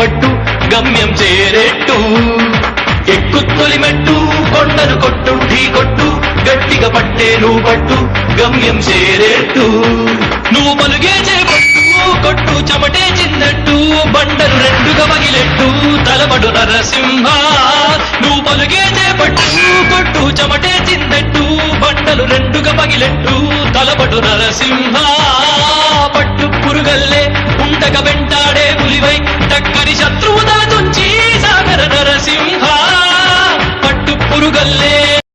పట్టు గమ్యం చేరేట్టు ఎక్కు తొలిమెట్టు కొండను కొట్టు ఢీ కొట్టు గట్టిగా పట్టే నువ్వు పట్టు గమ్యం చేరేట్టు నువ్వు పలుగే చేపట్టు కొట్టు చెమటే చిందట్టు బండలు రెండుగా పగిలెట్టు తలబడు నరసింహ నువ్వు పలుగే చేపట్టు కొట్టు చెమటే చిందట్టు బండలు రెండుగా పగిలెట్టు తలబడు నరసింహ